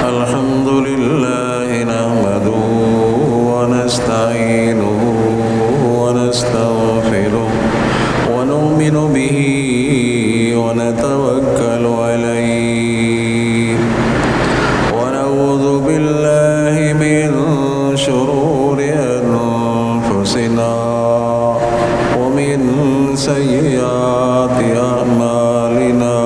الحمد لله نحمده ونستعينه ونستغفره ونؤمن به ونتوكل عليه ونعوذ بالله من شرور أنفسنا ومن سيئات أعمالنا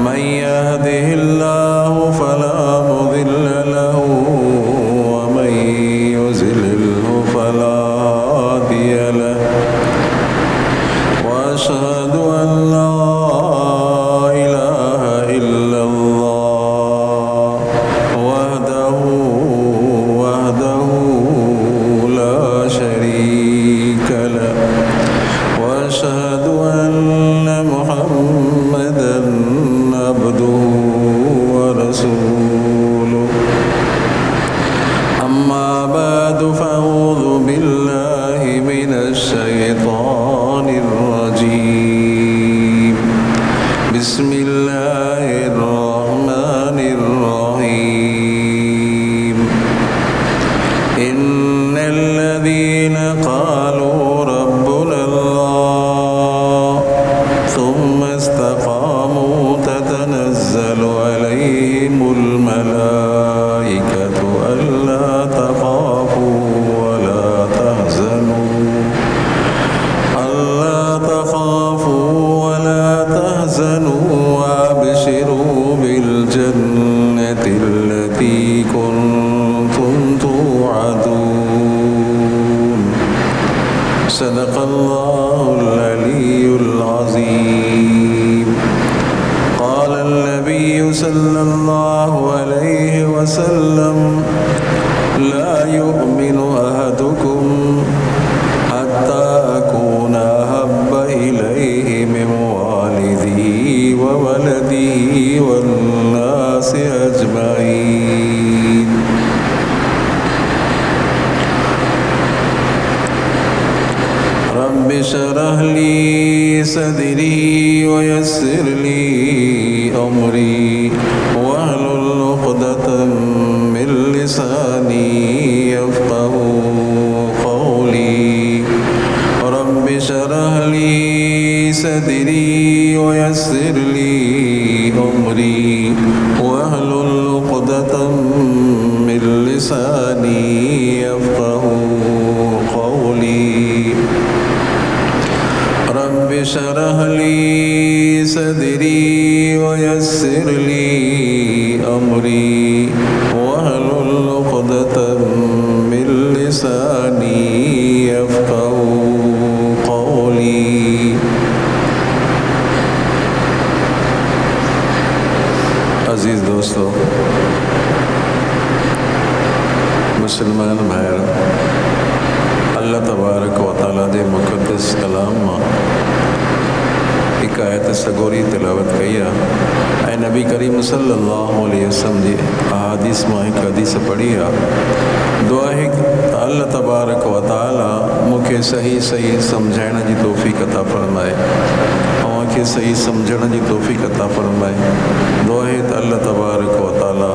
من يهده الله فلا مضل له ومن يضلله فلا هادي له وأشهد أن لا إله إلا الله وحده لا شريك له وأشهد أن محمدا عبده ورسوله أما بعد فأعوذ بالله من الشيطان الرجيم بسم الله الرحمن الرحيم إن الذين قالوا ربنا الله ثم استقاموا تتنزل عليهم الملائكة ألا تخافوا ولا تحزنوا وأبشروا بالجنة التي كنتم توعدون صدق الله العلي العظيم قال النبي صلى الله عليه وسلم لا يؤمن أحدكم حتى أكون أحب إليه من والده وولده والناس أجمعين رب اشرح لي صدري ويسر لي أمري واحلل عقدة من لساني يفقهوا قولي رب اشرح لي صدري ويسر لي أمري واحلل عقدة من لساني يفقهوا قولي رب اشرح لي صدري ويسر لي أمري واحلل عقدة من لساني يفقهوا قولي عزیز دوستو مسلمان بھائیو اللہ تبارک و تعالیٰ دے مقدس کلام ماں ایک آیت سگوری تلاوت کیا اے نبی کریم صلی اللہ علیہ وسلم دی احادیث ماں ایک حدیث پڑھیا دعا ہے کہ اللہ تبارک و تعالیٰ مکھے صحیح سمجھائن جی توفیق عطا فرمائے کے صحیح سمجھن جی توفیق عطا فرمائے دعا ہے کہ اللہ تبارک و تعالیٰ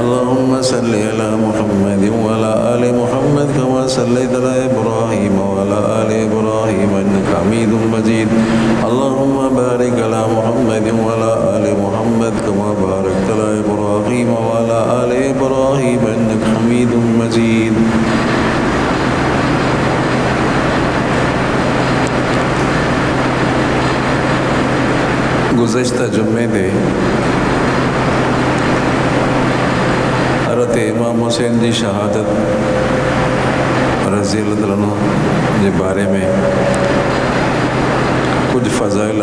اللهم صل على محمد وعلى آل محمد كما صليت على إبراهيم وعلى آل إبراهيم إنك حميد مجيد اللهم بارك على محمد وعلى آل محمد كما باركت على إبراهيم وعلى آل إبراهيم إنك حميد مجيد گزشتہ جمعے دے حضرت امام حسین جی شہادت رضی اللہ عنہ کے بارے میں کچھ فضائل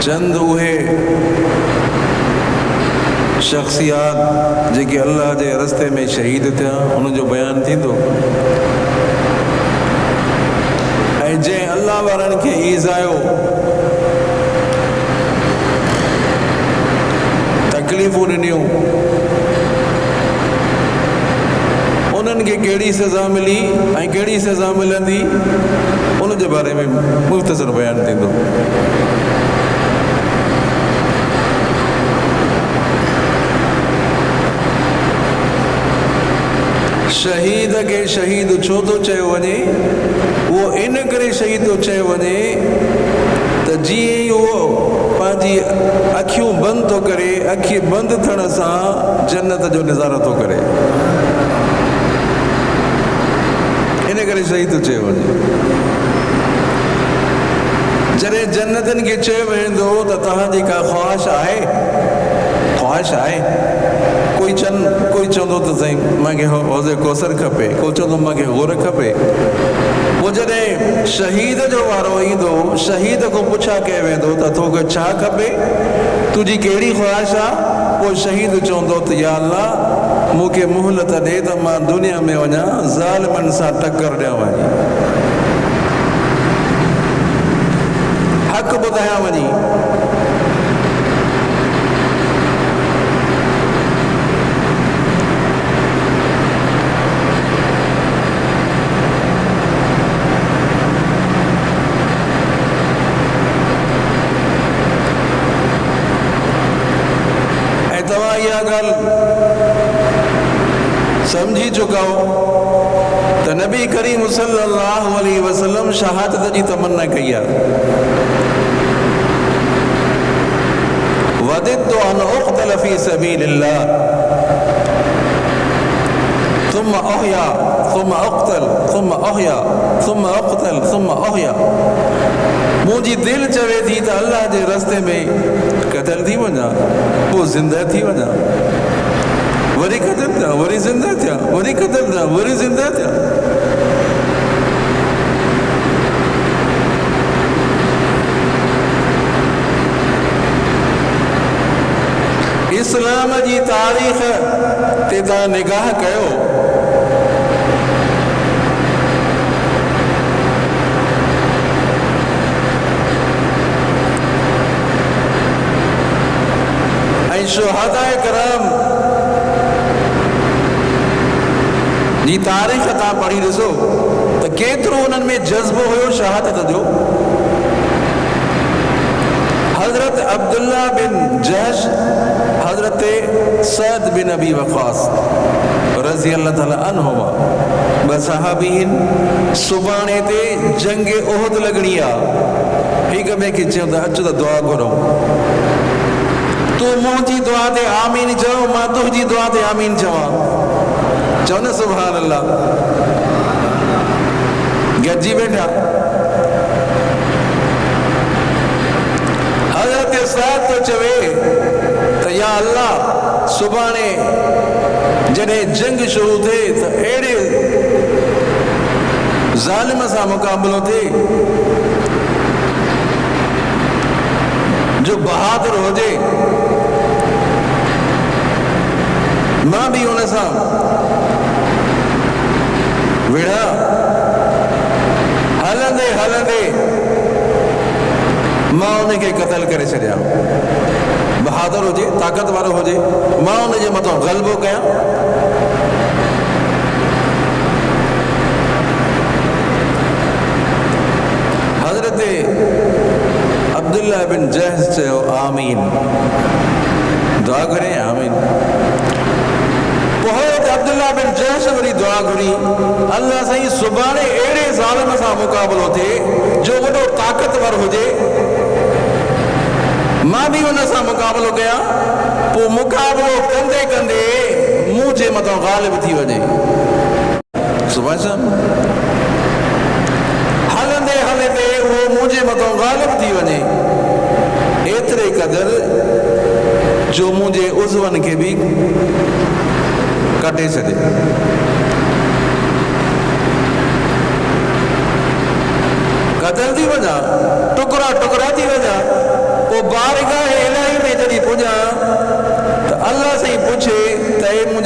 چند اے شخصیات جے اللہ کے رستے میں شہید تھیا ان جو بیان تھیندو جے اللہ وارن کے ایزایو تکلیفوں ڈنیوں انہن کے کیڑی سزا ملی کیڑی سزا ملندی ان کے بارے میں مختصر بیان تھیندو شہید کے شہید چھو تو چاہے ونے وہ ان کرے شہید تو چاہے ونے تو جی وہ پانچی اکھیوں بند تو کرے اکھی بند تھن سا جنت جو نظارہ تو کرے ان کرے شہید تو چاہے ونے جرے جنتن کے چاہے ویندو تو تہاں جی کا خواہش آئے کوئی چندو تو سائیں ماں کے حوض کوثر کھپے کوئی چندو ماں کے غور کھپے وہ جنہیں شہید جو وارو ہی دو شہید کو پوچھا کہہ ویندو تا تو کہ چھا کھپے تجھی کیڑی خواہش وہ شہید چوندو تو یا اللہ موکے مہلت دے تا ماں دنیا میں وجا ظالمن سا ٹکر دیا وانی حق بتایا وانی سمجھی چکا ہو تو نبی کریم صلی اللہ علیہ وسلم شہادت جی تمنا کیا وددت ان اقتل فی سبیل اللہ ثم احیا ثم اقتل ثم احیا ثم اقتل ثم احیا مجھے دل چوے تھی تو اللہ کے رستے میں قتل تھی وجا وہ زندہ تھی وجا وری قتل تھا وری زندہ تھا وری قتل تھا وری زندہ تھا اسلام جی تاریخ تیتا نگاہ کہو شہداء کرام جی تاریخ تا پڑھی رسو تو کیترو انہن میں جذب ہوئے شہادت جو حضرت عبداللہ بن جہش حضرت سعد بن ابی وقاص رضی اللہ تعالیٰ عنہما بصحابین سبانے تے جنگ احد لگنیا ایک میں کچھے ہوتا اچھو تا دعا کرو تو مجھے دعا دے آمین جاؤ ماں تجھے دعا دے آمین جاؤ نا سبحان اللہ گجی بیٹھا حضرت سعد تو چوے تو یا اللہ سبحانے جنہیں جنگ شروع تھے تو ایڑے ظالم سا مقابلوں تھے جو بہادر ہو جے ماں بھی انہیں سا وڑا ہلندے ماں انہیں کے قتل کرے چھڑیا بہادر ہو جے طاقتور ہو جے ماں انہیں جو مطلب غلبو کیا حضرت عبداللہ بن جہش سے آمین دعا کریں آمین حضرت عبداللہ بن جہش وری دعا کری اللہ صحیح سبحانے ایڑے ظالم سا مقابل ہوتے جو وڈو طاقتور ہو جے ماں بھی انہیں سا مقابل ہو گیا پو مقابلو کندے کندے مجھے مطلب غالب تھی وجے سبحان صاحب ہلندے وہ مجھے مطلب غالب تھی وجے ایترے قدر جو مجھے عضون کے بھی کٹے سکے قتل تھی وجہ ٹکرا تھی وجہ وہ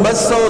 200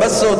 200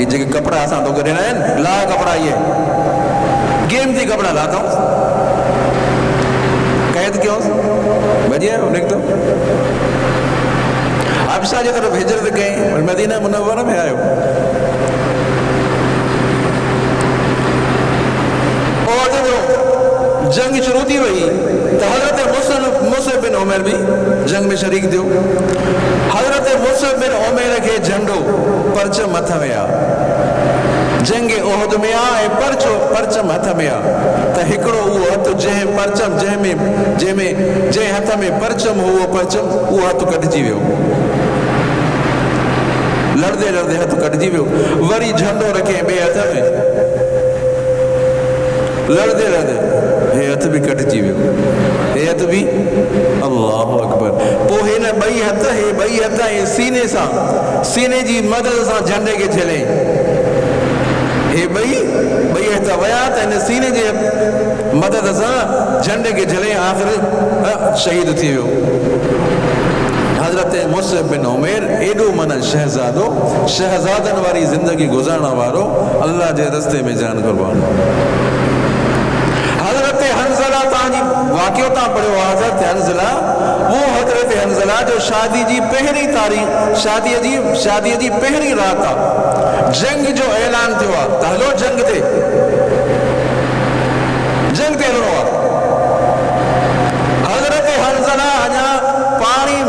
یہ جو کپڑا آسان تو کرے نا لا کپڑا یہ گیم تھی کپڑا لاتا ہوں قید کیوں بجیا انہیں تو حبشہ جو طرف ہجرت گئے اور مدینہ منورہ میں آئے ہو اور جب جنگ شروع تھی وہی تو حضرت مصعب بن عمر بھی جنگ میں شریک دیو حضرت مصعب بن عمر کے جھنڈو پرچم ہتھ میں آ جنگ احد میں آئے پرچم ہتھ میں آ تو ہکڑو وہ ہتھ جنہیں پرچم جنہیں ہتھ میں پرچم ہو وہ پرچم وہ ہتھ کٹ جی ویو لڑدے لڑدے ہتھ کٹ جی ویو وری جھنڈو رکھے بے ہتھ میں لڑدے لڑدے یہ ہتھ بھی کٹ جی ویو یہ ہتھ بھی اللہ اکبر پو ہے نا بئی ہتھ ہے سینے سا سینے جی مدد سا جھنڈے کے چھلے یہ بئی ہتھ ویات ہے سینے جی مدد سا جھنڈے کے چھلے آخر شہید تھی ویو حضرت مصعب بن عمر ایڈو من شہزادن واری زندگی گزارنا وارو اللہ جے رستے میں جان قربان حضرت حنزلہ تانجی واقعہ تاں پڑھو حضرت حنزلہ وہ حضرت حنزلہ جو شادی جی پہری تاریخ شادی جی پہری رات جنگ جو اعلان تھوا تہلو جنگ تے ہلو حضرت حنزلہ اجا پانی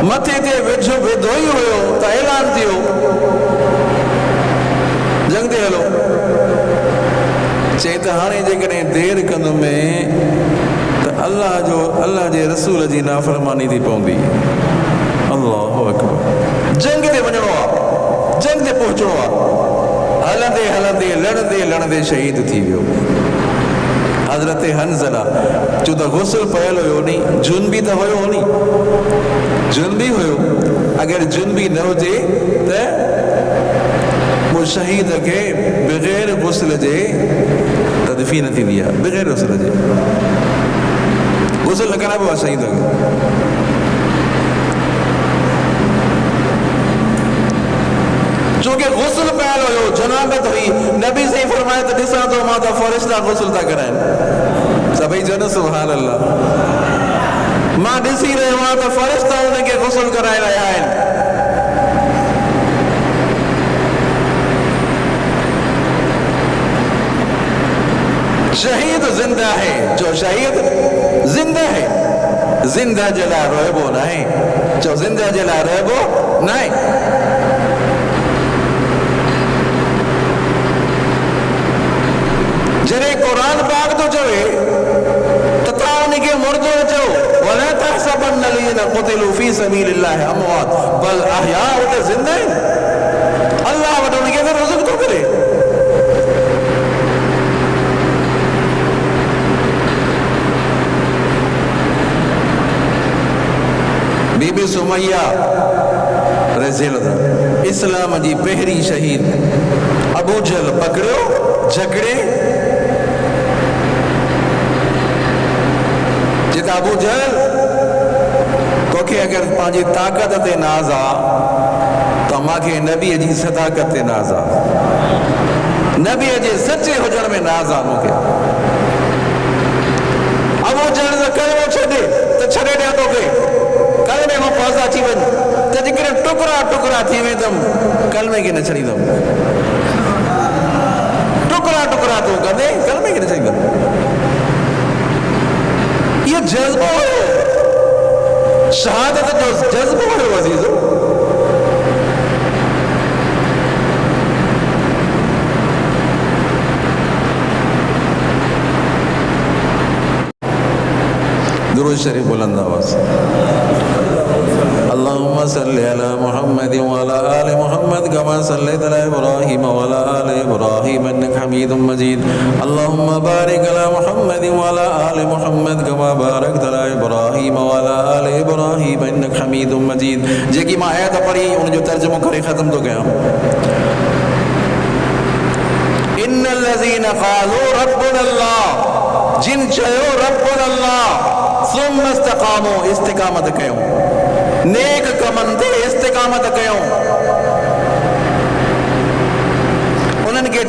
متھے تے وجھو بدھوئی ہوئے تا اعلان تھیو جنگ تے ہلو چیتا ہانے جے کریں دیر کندو میں تو اللہ جے رسول جی نافرمانی تھی پوندی اللہ اکبر جنگ تے ونجھو آ جنگ تے پہنچو آ ہلندے لڑندے شہید تھی ویو حضرت حنزلہ جو تا غسل پہل ہوئے نہیں جنبی تا ہوئے ہو نہیں جنبی ہوئے اگر جنبی نہ ہو جے تو وہ شہید کے بغیر غسل جے تدفین تھی دیا بغیر غسل جے غسل نہ کرنا بھی وہ شہید کے چونکہ غسل پہل ہوئے جنابت ہوئی نبی سے فرمایا تو دسا تو ماتا فرشتہ غسل تا کریں سبھی جنو سبحان اللہ ماں دسی رہے وہاں تو فرشتہ انہیں کے غسل کرائے رہے ہیں شہید زندہ ہے جو شہید زندہ ہے زندہ جلا رہبو نہیں جو زندہ جلا رہبو نہیں جنہیں قرآن پاک تو چوئے تتاؤنی کے مردوں چو وَلَا تَحْسَبَنَّ الَّذِينَ قُتِلُوا فِي سَبِيلِ اللَّهِ أَمْوَاتٌ بل احیاء ہوتے زندہ ہیں اللہ وڈوں نے کہتے رزق تو کرے بی بی سمیہ رضی اللہ اسلام جی پہری شہید ابو جہل پکڑیو جھگڑے جتا ابو جہل تو کہ اگر پانچی طاقت تے نازا تو ماں کے نبی جی صداقت تے نازا نبی جی سچے حجر میں نازا موکے ابو جہل سے کلمہ چھڑے تو چھڑے دیا تو کہ کلمے کو پوزا چی بن تو جکر ٹکرا تھی میں تم کلمے کی نہ چھڑی دم ٹکرا تو کر دے کلمے کی نہ چھڑی دم یہ جذبہ ہے شہادت جو جذبہ ہے عزیزو درود شریف بلند آواز اللهم صل على محمد وعلى آل محمد كما صليت على إبراهيم وعلى آل إبراهيم إنك حميد مجيد اللهم بارك على محمد وعلى آل محمد كما باركت على إبراهيم وعلى آل إبراهيم إنك حميد مجيد جیکی ماں آیت پڑھی ان جو ترجمہ کرے ختم تو گیا ان الذين قالوا ربنا الله جن چاہو ربنا الله ثم استقاموا استقامت کیوں نیک کمن تے استقامت کیوں